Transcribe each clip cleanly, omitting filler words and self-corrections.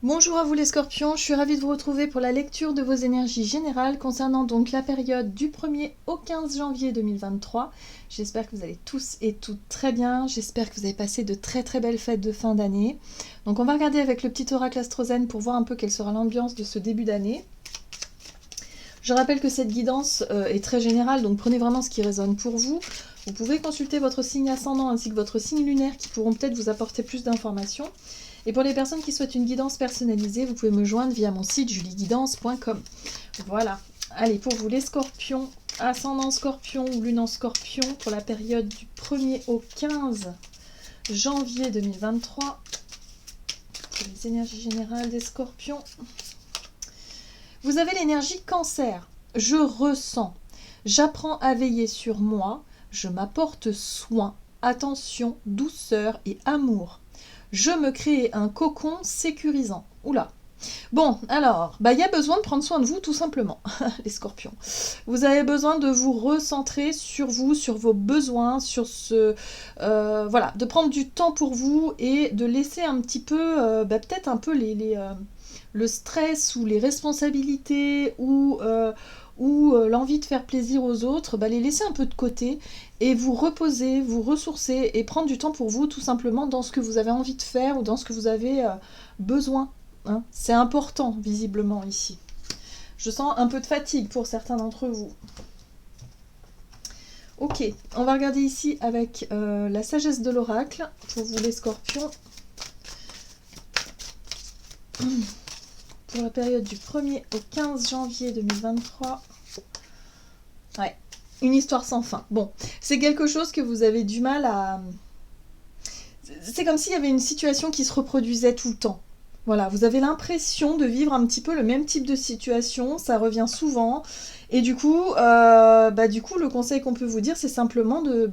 Bonjour à vous les scorpions, je suis ravie de vous retrouver pour la lecture de vos énergies générales concernant donc la période du 1er au 15 janvier 2023. J'espère que vous allez tous et toutes très bien, j'espère que vous avez passé de très très belles fêtes de fin d'année. Donc on va regarder avec le petit oracle astrozène pour voir un peu quelle sera l'ambiance de ce début d'année. Je rappelle que cette guidance est très générale, donc prenez vraiment ce qui résonne pour vous. Vous pouvez consulter votre signe ascendant ainsi que votre signe lunaire qui pourront peut-être vous apporter plus d'informations. Et pour les personnes qui souhaitent une guidance personnalisée, vous pouvez me joindre via mon site julieguidance.com. Voilà. Allez, pour vous les scorpions, ascendant scorpion ou lune en scorpion, pour la période du 1er au 15 janvier 2023, pour les énergies générales des scorpions, vous avez l'énergie cancer. Je ressens. J'apprends à veiller sur moi. Je m'apporte soin, attention, douceur et amour. Je me crée un cocon sécurisant. Oula. Bon, alors, il y a besoin de prendre soin de vous tout simplement, les scorpions. Vous avez besoin de vous recentrer sur vous, sur vos besoins, sur ce... voilà, de prendre du temps pour vous et de laisser un petit peu, peut-être un peu le stress ou les responsabilités ou l'envie de faire plaisir aux autres, les laisser un peu de côté et vous reposer, vous ressourcer et prendre du temps pour vous tout simplement dans ce que vous avez envie de faire ou dans ce que vous avez besoin. Hein. C'est important visiblement ici. Je sens un peu de fatigue pour certains d'entre vous. Ok, on va regarder ici avec la sagesse de l'oracle pour vous les scorpions. Pour la période du 1er au 15 janvier 2023. Ouais, une histoire sans fin. Bon, c'est quelque chose que vous avez du mal à... C'est comme s'il y avait une situation qui se reproduisait tout le temps. Voilà, vous avez l'impression de vivre un petit peu le même type de situation, ça revient souvent. Et du coup, le conseil qu'on peut vous dire, c'est simplement de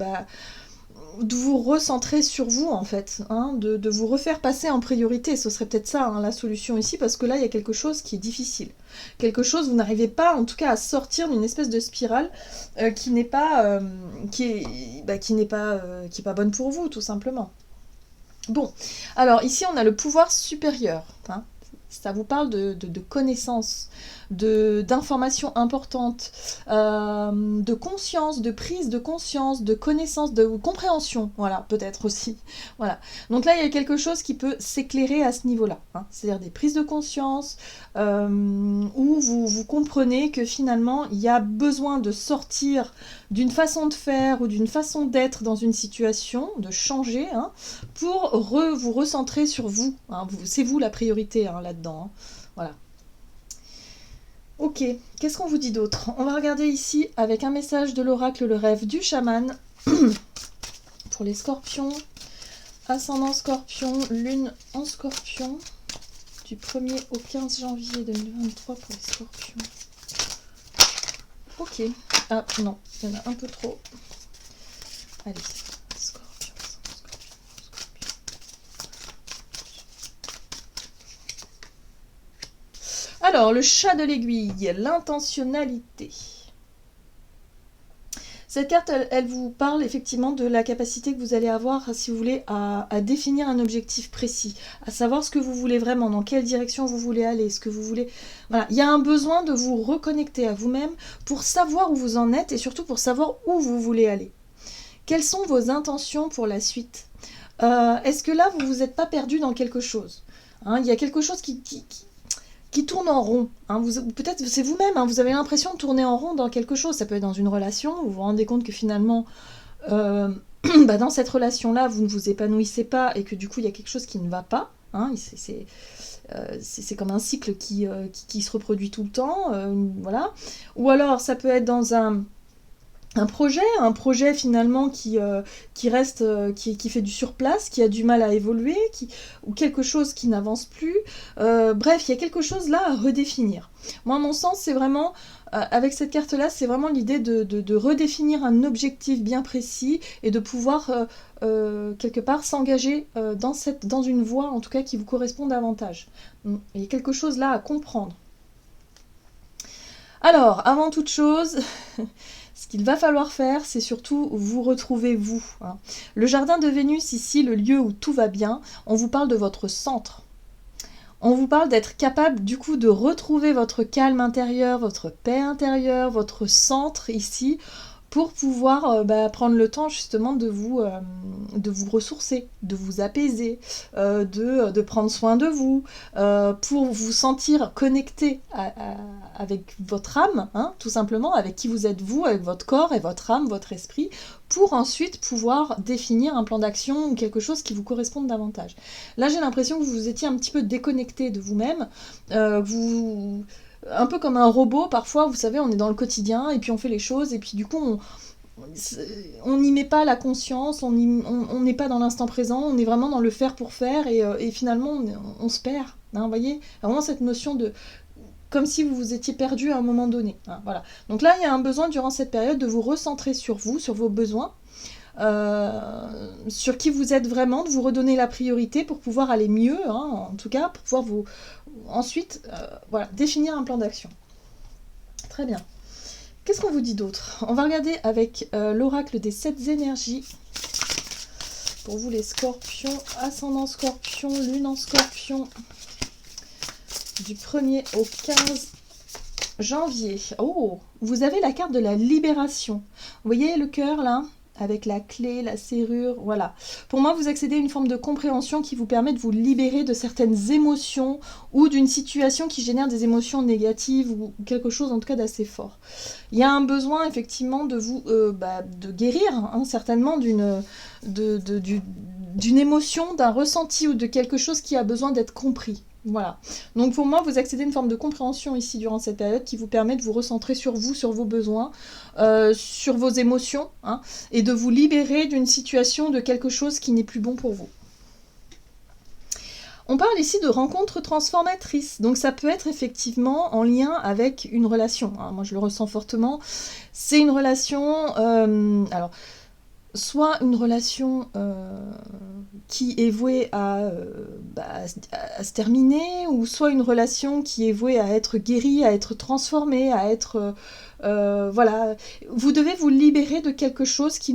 vous recentrer sur vous en fait, hein, de vous refaire passer en priorité. Ce serait peut-être ça la solution ici, parce que là il y a quelque chose qui est difficile. Quelque chose, vous n'arrivez pas en tout cas à sortir d'une espèce de spirale qui n'est pas bonne pour vous tout simplement. Bon, alors ici on a le pouvoir supérieur, hein. Ça vous parle de connaissances, d'informations importantes, de conscience, de prise de conscience, de connaissance, de compréhension, voilà, peut-être aussi. Voilà. Donc là, il y a quelque chose qui peut s'éclairer à ce niveau-là, hein. C'est-à-dire des prises de conscience, où vous comprenez que finalement, il y a besoin de sortir d'une façon de faire ou d'une façon d'être dans une situation, de changer, hein, pour vous recentrer sur vous, hein. C'est vous la priorité là-dedans, hein. Voilà. Ok, qu'est-ce qu'on vous dit d'autre? On va regarder ici avec un message de l'oracle, le rêve du chaman, pour les scorpions, ascendant scorpion, lune en scorpion, du 1er au 15 janvier 2023 pour les scorpions. Ok, ah non, il y en a un peu trop. Allez, scorpion, scorpion. Alors, le chat de l'aiguille, l'intentionnalité. Cette carte, elle vous parle effectivement de la capacité que vous allez avoir, si vous voulez, à définir un objectif précis, à savoir ce que vous voulez vraiment, dans quelle direction vous voulez aller, ce que vous voulez... Voilà, il y a un besoin de vous reconnecter à vous-même pour savoir où vous en êtes et surtout pour savoir où vous voulez aller. Quelles sont vos intentions pour la suite? Est-ce que là, vous ne vous êtes pas perdu dans quelque chose, hein? Il y a quelque chose qui tourne en rond, hein. Peut-être c'est vous-même, hein, vous avez l'impression de tourner en rond dans quelque chose. Ça peut être dans une relation, vous vous rendez compte que finalement, dans cette relation-là, vous ne vous épanouissez pas et que du coup, il y a quelque chose qui ne va pas, hein. C'est comme un cycle qui se reproduit tout le temps, voilà. Ou alors, ça peut être dans un projet finalement qui reste, qui fait du surplace, qui a du mal à évoluer, ou quelque chose qui n'avance plus. Bref, il y a quelque chose là à redéfinir. Moi, à mon sens, c'est vraiment, avec cette carte-là, c'est vraiment l'idée de redéfinir un objectif bien précis et de pouvoir, quelque part, s'engager dans une voie, en tout cas, qui vous correspond davantage. Il y a quelque chose là à comprendre. Alors, avant toute chose... Ce qu'il va falloir faire, c'est surtout vous retrouver vous, hein. Le jardin de Vénus, ici, le lieu où tout va bien, on vous parle de votre centre. On vous parle d'être capable du coup de retrouver votre calme intérieur, votre paix intérieure, votre centre ici, pour pouvoir prendre le temps justement de vous ressourcer, de vous apaiser, de prendre soin de vous, pour vous sentir connecté avec votre âme, hein, tout simplement, avec qui vous êtes vous, avec votre corps et votre âme, votre esprit, pour ensuite pouvoir définir un plan d'action ou quelque chose qui vous corresponde davantage. Là, j'ai l'impression que vous étiez un petit peu déconnecté de vous-même, vous... Un peu comme un robot, parfois, vous savez, on est dans le quotidien, et puis on fait les choses, et puis du coup, on n'y met pas la conscience, on n'est pas dans l'instant présent, on est vraiment dans le faire pour faire, et finalement, on se perd. Hein, vous voyez, vraiment cette notion de... comme si vous vous étiez perdu à un moment donné. Hein, voilà. Donc là, il y a un besoin, durant cette période, de vous recentrer sur vous, sur vos besoins, sur qui vous êtes vraiment, de vous redonner la priorité pour pouvoir aller mieux, hein, en tout cas, pour pouvoir vous ensuite définir un plan d'action. Très bien. Qu'est-ce qu'on vous dit d'autre? On va regarder avec l'oracle des 7 énergies. Pour vous les scorpions, ascendant scorpion, lune en scorpion, du 1er au 15 janvier. Oh, vous avez la carte de la libération. Vous voyez le cœur là, avec la clé, la serrure, voilà. Pour moi, vous accédez à une forme de compréhension qui vous permet de vous libérer de certaines émotions ou d'une situation qui génère des émotions négatives ou quelque chose en tout cas d'assez fort. Il y a un besoin effectivement de vous de guérir, hein, certainement d'une émotion, d'un ressenti ou de quelque chose qui a besoin d'être compris. Voilà. Donc pour moi, vous accédez à une forme de compréhension ici durant cette période qui vous permet de vous recentrer sur vous, sur vos besoins, sur vos émotions, hein, et de vous libérer d'une situation, de quelque chose qui n'est plus bon pour vous. On parle ici de rencontres transformatrices, donc ça peut être effectivement en lien avec une relation. Hein, moi je le ressens fortement. C'est une relation... alors, soit une relation qui est vouée à se terminer, ou soit une relation qui est vouée à être guérie, à être transformée, à être... voilà. Vous devez vous libérer de quelque chose qui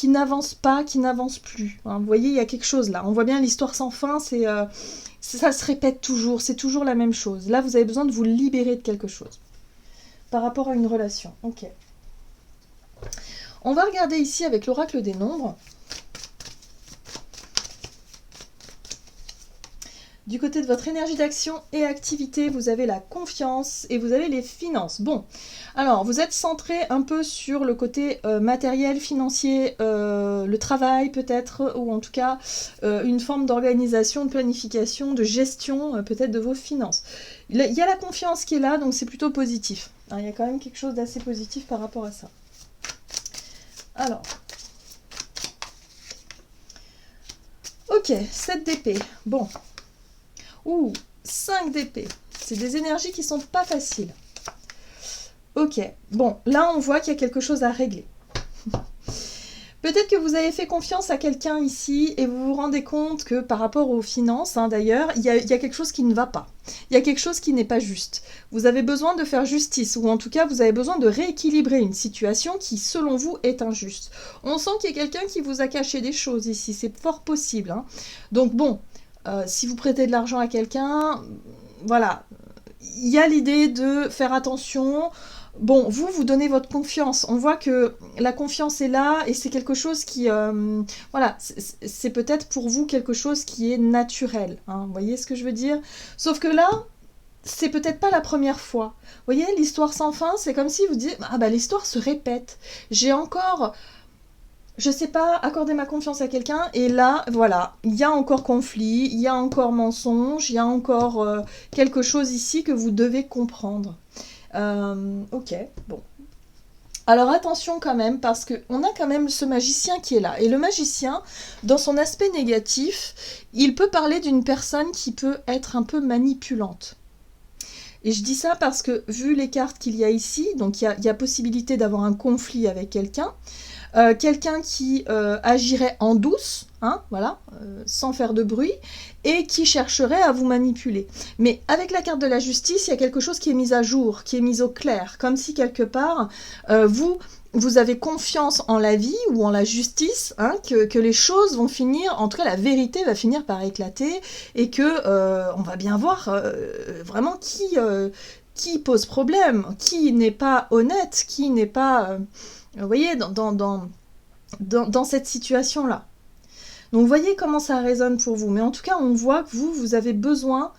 n'avance pas, qui n'avance plus. Hein. Vous voyez, il y a quelque chose là. On voit bien l'histoire sans fin, ça se répète toujours, c'est toujours la même chose. Là, vous avez besoin de vous libérer de quelque chose par rapport à une relation. Ok. On va regarder ici avec l'oracle des nombres. Du côté de votre énergie d'action et activité, vous avez la confiance et vous avez les finances. Bon, alors vous êtes centré un peu sur le côté matériel, financier, le travail peut-être, ou en tout cas une forme d'organisation, de planification, de gestion peut-être de vos finances. Il y a la confiance qui est là, donc c'est plutôt positif. Hein, il y a quand même quelque chose d'assez positif par rapport à ça. Alors, ok, 7 d'épée, bon, 5 d'épée, c'est des énergies qui sont pas faciles. Ok, bon, là on voit qu'il y a quelque chose à régler. Peut-être que vous avez fait confiance à quelqu'un ici et vous vous rendez compte que par rapport aux finances, hein, d'ailleurs, il y a quelque chose qui ne va pas. Il y a quelque chose qui n'est pas juste. Vous avez besoin de faire justice, ou en tout cas, vous avez besoin de rééquilibrer une situation qui, selon vous, est injuste. On sent qu'il y a quelqu'un qui vous a caché des choses ici, c'est fort possible. Hein. Donc bon, si vous prêtez de l'argent à quelqu'un, voilà, il y a l'idée de faire attention. Bon, vous donnez votre confiance. On voit que la confiance est là et c'est quelque chose qui... voilà, c'est peut-être pour vous quelque chose qui est naturel. Hein, vous voyez ce que je veux dire? Sauf que là, c'est peut-être pas la première fois. Vous voyez, l'histoire sans fin, c'est comme si vous dites, ah bah l'histoire se répète. J'ai encore... je sais pas, accorder ma confiance à quelqu'un, et là, voilà, il y a encore conflit, il y a encore mensonge, il y a encore quelque chose ici que vous devez comprendre. Ok, bon. Alors attention quand même, parce qu'on a quand même ce magicien qui est là. Et le magicien, dans son aspect négatif, il peut parler d'une personne qui peut être un peu manipulante. Et je dis ça parce que, vu les cartes qu'il y a ici, donc il y a possibilité d'avoir un conflit avec quelqu'un, quelqu'un qui agirait en douce, hein, voilà, sans faire de bruit, et qui chercherait à vous manipuler. Mais avec la carte de la justice, il y a quelque chose qui est mis à jour, qui est mis au clair, comme si quelque part, vous avez confiance en la vie ou en la justice, hein, que les choses vont finir, en tout cas la vérité va finir par éclater, et que on va bien voir vraiment qui pose problème, qui n'est pas honnête, qui n'est pas... vous voyez, dans cette situation-là. Donc, vous voyez comment ça résonne pour vous. Mais en tout cas, on voit que vous avez besoin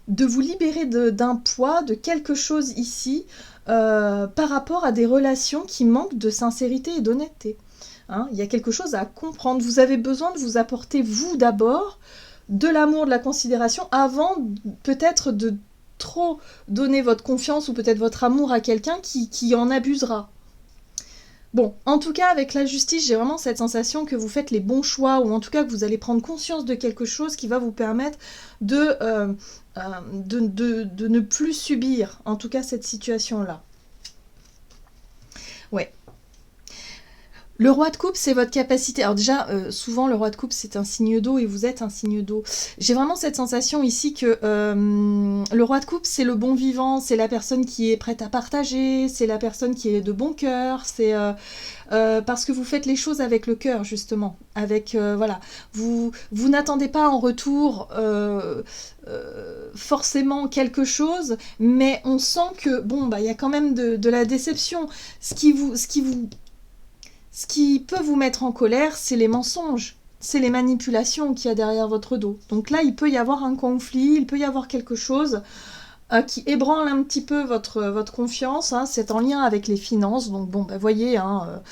de vous libérer d'un poids, de quelque chose ici, par rapport à des relations qui manquent de sincérité et d'honnêteté. Hein, il y a quelque chose à comprendre. Vous avez besoin de vous apporter, vous d'abord, de l'amour, de la considération, avant peut-être de trop donner votre confiance ou peut-être votre amour à quelqu'un qui en abusera. Bon, en tout cas, avec la justice, j'ai vraiment cette sensation que vous faites les bons choix, ou en tout cas que vous allez prendre conscience de quelque chose qui va vous permettre de ne plus subir, en tout cas, cette situation-là. Ouais. Le roi de coupe, c'est votre capacité. Alors déjà, souvent, le roi de coupe, c'est un signe d'eau et vous êtes un signe d'eau. J'ai vraiment cette sensation ici que le roi de coupe, c'est le bon vivant, c'est la personne qui est prête à partager, c'est la personne qui est de bon cœur, c'est parce que vous faites les choses avec le cœur, justement. Avec, voilà, vous n'attendez pas en retour forcément quelque chose, mais on sent que, bon, bah, il y a quand même de la déception. Ce qui peut vous mettre en colère, c'est les mensonges, c'est les manipulations qu'il y a derrière votre dos. Donc là, il peut y avoir un conflit, il peut y avoir quelque chose qui ébranle un petit peu votre confiance. Hein, c'est en lien avec les finances. Donc bon, bah, voyez, hein,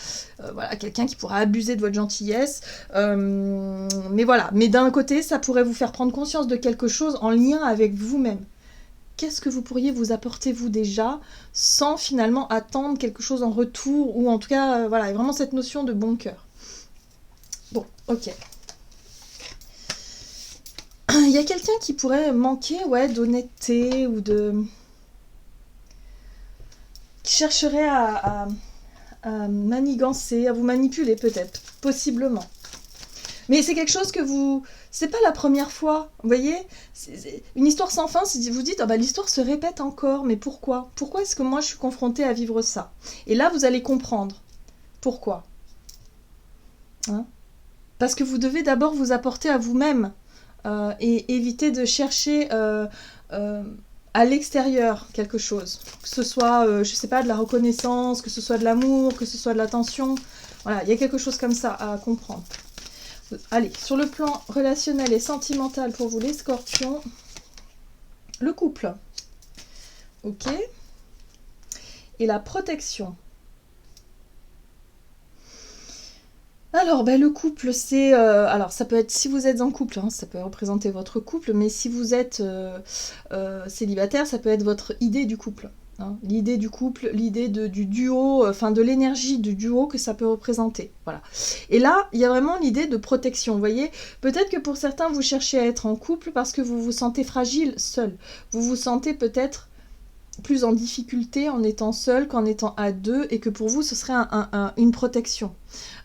voilà, quelqu'un qui pourra abuser de votre gentillesse. Mais voilà, mais d'un côté, ça pourrait vous faire prendre conscience de quelque chose en lien avec vous-même. Qu'est-ce que vous pourriez vous apporter vous déjà, sans finalement attendre quelque chose en retour, ou en tout cas, voilà, vraiment cette notion de bon cœur. Bon, ok. Il y a quelqu'un qui pourrait manquer, ouais, d'honnêteté, ou qui chercherait à manigancer, à vous manipuler peut-être, possiblement. Mais c'est quelque chose que vous... C'est pas la première fois, vous voyez, une histoire sans fin, si vous dites, oh bah, l'histoire se répète encore, mais pourquoi? Pourquoi est-ce que moi je suis confrontée à vivre ça? Et là, vous allez comprendre. Pourquoi? Hein? Parce que vous devez d'abord vous apporter à vous-même et éviter de chercher à l'extérieur quelque chose. Que ce soit, je sais pas, de la reconnaissance, que ce soit de l'amour, que ce soit de l'attention. Voilà, il y a quelque chose comme ça à comprendre. Allez, sur le plan relationnel et sentimental pour vous les scorpions, le couple. Ok. Et la protection. Alors, ben, le couple, c'est... alors, ça peut être, si vous êtes en couple, hein, ça peut représenter votre couple, mais si vous êtes célibataire, ça peut être votre idée du couple. Hein, l'idée du couple, l'idée du duo, enfin de l'énergie du duo que ça peut représenter. Voilà. Et là, il y a vraiment l'idée de protection. Vous voyez, peut-être que pour certains, vous cherchez à être en couple parce que vous vous sentez fragile seul. Vous vous sentez peut-être plus en difficulté en étant seul qu'en étant à deux, et que pour vous, ce serait une protection.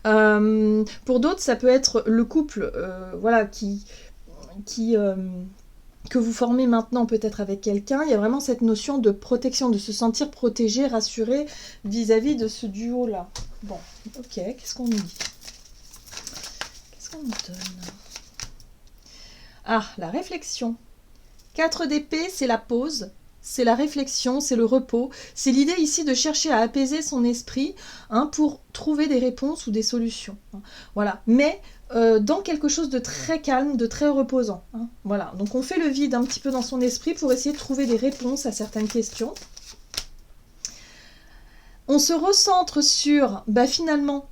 Pour d'autres, ça peut être le couple, voilà, que vous formez maintenant peut-être avec quelqu'un. Il y a vraiment cette notion de protection, de se sentir protégé, rassuré vis-à-vis de ce duo-là. Bon, ok, qu'est-ce qu'on nous dit? Qu'est-ce qu'on nous donne? Ah, la réflexion. 4 d'épée, c'est la pause, c'est la réflexion, c'est le repos. C'est l'idée ici de chercher à apaiser son esprit, hein, pour trouver des réponses ou des solutions. Hein. Voilà, mais dans quelque chose de très calme, de très reposant. Hein. Voilà, donc on fait le vide un petit peu dans son esprit pour essayer de trouver des réponses à certaines questions. On se recentre sur, bah, finalement,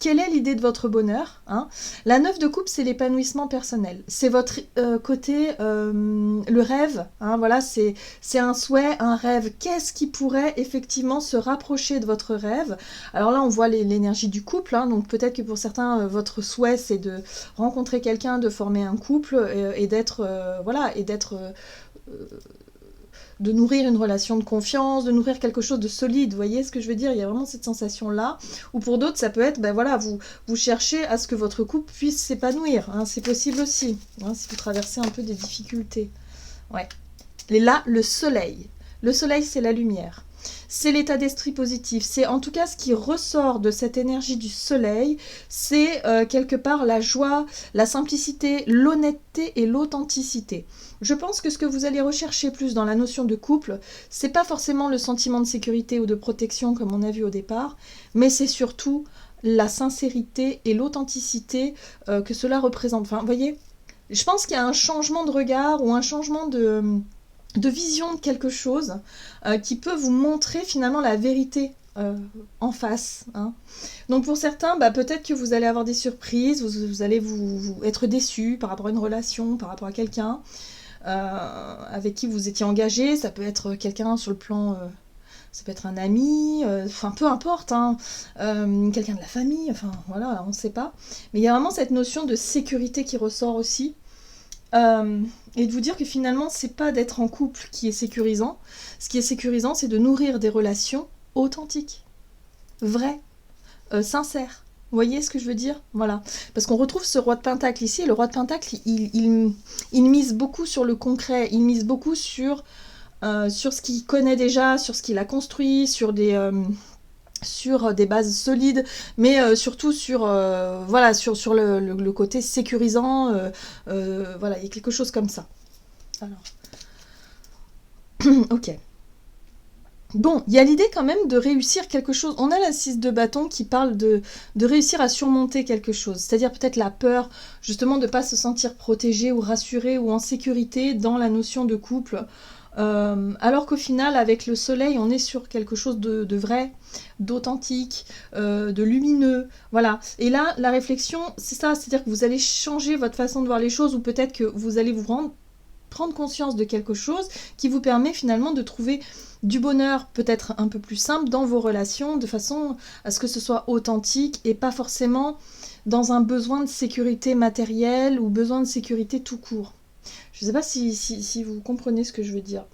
quelle est l'idée de votre bonheur, hein? La 9 de coupe, c'est l'épanouissement personnel. C'est votre côté, le rêve. Hein, voilà, c'est un souhait, un rêve. Qu'est-ce qui pourrait effectivement se rapprocher de votre rêve? Alors là, on voit l'énergie du couple. Hein, donc peut-être que pour certains, votre souhait, c'est de rencontrer quelqu'un, de former un couple et d'être... voilà, et d'être... de nourrir une relation de confiance, de nourrir quelque chose de solide, vous voyez ce que je veux dire? Il y a vraiment cette sensation-là, ou pour d'autres, ça peut être, ben voilà, vous cherchez à ce que votre couple puisse s'épanouir, hein, c'est possible aussi, hein, si vous traversez un peu des difficultés. Ouais. Et là, le soleil, c'est la lumière. C'est l'état d'esprit positif. C'est en tout cas ce qui ressort de cette énergie du soleil, c'est quelque part la joie, la simplicité, l'honnêteté et l'authenticité. Je pense que ce que vous allez rechercher plus dans la notion de couple, c'est pas forcément le sentiment de sécurité ou de protection comme on a vu au départ, mais c'est surtout la sincérité et l'authenticité que cela représente. Enfin, vous voyez, je pense qu'il y a un changement de regard ou un changement de vision de quelque chose qui peut vous montrer finalement la vérité en face. Hein. Donc pour certains, bah, peut-être que vous allez avoir des surprises, vous allez vous être déçus par rapport à une relation, par rapport à quelqu'un avec qui vous étiez engagé. Ça peut être quelqu'un sur le plan... ça peut être un ami, enfin peu importe, hein, quelqu'un de la famille, enfin voilà, on ne sait pas. Mais il y a vraiment cette notion de sécurité qui ressort aussi. Et de vous dire que finalement, c'est pas d'être en couple qui est sécurisant. Ce qui est sécurisant, c'est de nourrir des relations authentiques, vraies, sincères. Vous voyez ce que je veux dire? Voilà. Parce qu'on retrouve ce roi de Pentacle ici, et le roi de Pentacle, il mise beaucoup sur le concret, il mise beaucoup sur ce qu'il connaît déjà, sur ce qu'il a construit, sur des bases solides, mais surtout sur, voilà, sur le côté sécurisant, voilà, il y a quelque chose comme ça. Alors, ok. Bon, il y a l'idée quand même de réussir quelque chose. On a la 6 de bâton qui parle de réussir à surmonter quelque chose. C'est-à-dire peut-être la peur, justement, de ne pas se sentir protégé ou rassuré ou en sécurité dans la notion de couple. Alors qu'au final, avec le soleil, on est sur quelque chose de vrai, d'authentique, de lumineux, voilà. Et là, la réflexion, c'est ça, c'est-à-dire que vous allez changer votre façon de voir les choses, ou peut-être que vous allez prendre conscience de quelque chose qui vous permet finalement de trouver du bonheur peut-être un peu plus simple dans vos relations, de façon à ce que ce soit authentique et pas forcément dans un besoin de sécurité matérielle ou besoin de sécurité tout court. Je ne sais pas si vous comprenez ce que je veux dire,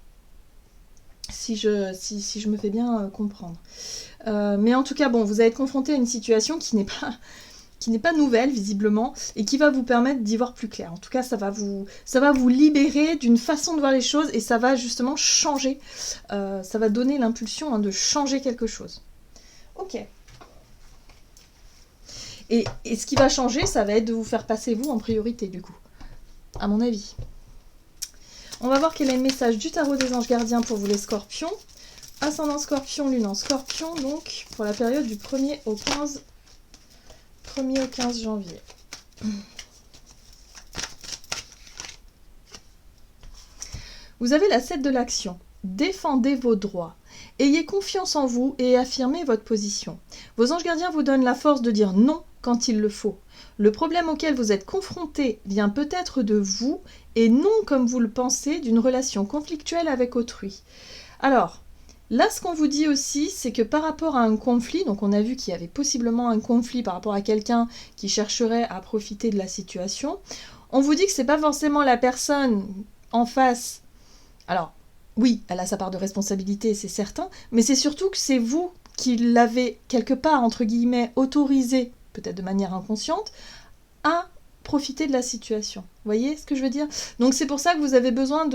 si je me fais bien comprendre. Mais en tout cas, bon, vous allez être confronté à une situation qui n'est pas nouvelle, visiblement, et qui va vous permettre d'y voir plus clair. En tout cas, ça va vous libérer d'une façon de voir les choses, et ça va justement changer. Ça va donner l'impulsion de changer quelque chose. Ok. Et ce qui va changer, ça va être de vous faire passer vous en priorité, du coup. À mon avis. On va voir quel est le message du tarot des anges gardiens pour vous les scorpions. Ascendant scorpion, lune en scorpion, donc pour la période du 1er au 15 janvier. Vous avez la 7 de l'action. Défendez vos droits. Ayez confiance en vous et affirmez votre position. Vos anges gardiens vous donnent la force de dire non quand il le faut. Le problème auquel vous êtes confronté vient peut-être de vous et non, comme vous le pensez, d'une relation conflictuelle avec autrui. Alors, là, ce qu'on vous dit aussi, c'est que par rapport à un conflit, donc on a vu qu'il y avait possiblement un conflit par rapport à quelqu'un qui chercherait à profiter de la situation, on vous dit que c'est pas forcément la personne en face. Alors, oui, elle a sa part de responsabilité, c'est certain, mais c'est surtout que c'est vous qui l'avez quelque part, entre guillemets, autorisé, peut-être de manière inconsciente, à profiter de la situation. Vous voyez ce que je veux dire? Donc c'est pour ça que vous avez besoin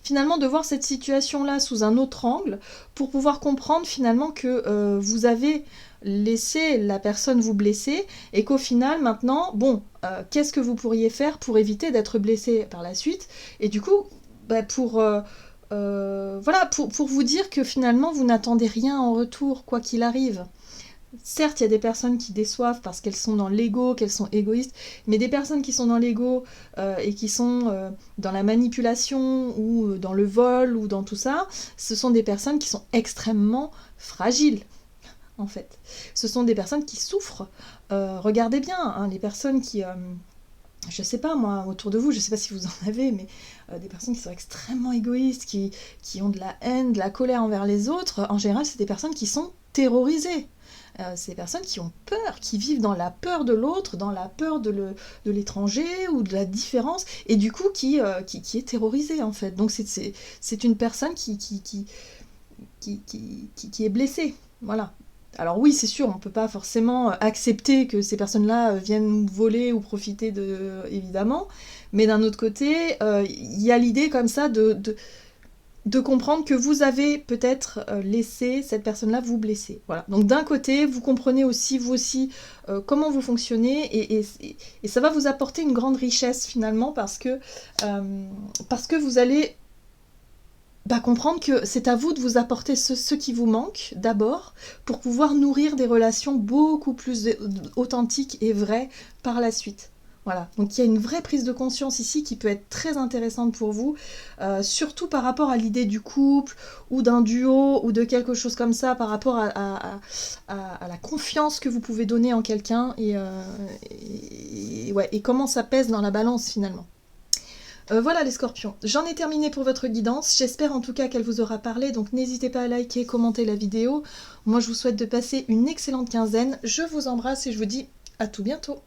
finalement de voir cette situation-là sous un autre angle pour pouvoir comprendre finalement que vous avez laissé la personne vous blesser et qu'au final maintenant, bon, qu'est-ce que vous pourriez faire pour éviter d'être blessé par la suite? Et du coup, bah, voilà, pour vous dire que finalement vous n'attendez rien en retour, quoi qu'il arrive. Certes, il y a des personnes qui déçoivent parce qu'elles sont dans l'ego, qu'elles sont égoïstes, mais des personnes qui sont dans l'ego et qui sont dans la manipulation ou dans le vol ou dans tout ça, ce sont des personnes qui sont extrêmement fragiles, en fait. Ce sont des personnes qui souffrent. Regardez bien, hein, les personnes qui... je sais pas, moi, autour de vous, je sais pas si vous en avez, mais des personnes qui sont extrêmement égoïstes, qui ont de la haine, de la colère envers les autres, en général, c'est des personnes qui sont terrorisées. C'est des personnes qui ont peur, qui vivent dans la peur de l'autre, dans la peur de l'étranger ou de la différence, et du coup qui est terrorisée en fait. Donc c'est une personne qui est blessée. Voilà. Alors oui, c'est sûr, on ne peut pas forcément accepter que ces personnes-là viennent nous voler ou profiter évidemment, mais d'un autre côté, il y a l'idée comme ça de comprendre que vous avez peut-être laissé cette personne-là vous blesser. Voilà. Donc d'un côté, vous comprenez aussi, vous aussi, comment vous fonctionnez, et ça va vous apporter une grande richesse finalement, parce que vous allez comprendre que c'est à vous de vous apporter ce qui vous manque d'abord, pour pouvoir nourrir des relations beaucoup plus authentiques et vraies par la suite. Voilà, donc il y a une vraie prise de conscience ici qui peut être très intéressante pour vous, surtout par rapport à l'idée du couple, ou d'un duo, ou de quelque chose comme ça, par rapport à la confiance que vous pouvez donner en quelqu'un, et comment ça pèse dans la balance finalement. Voilà les scorpions, j'en ai terminé pour votre guidance, j'espère en tout cas qu'elle vous aura parlé, donc n'hésitez pas à liker, commenter la vidéo. Moi je vous souhaite de passer une excellente quinzaine, je vous embrasse et je vous dis à tout bientôt.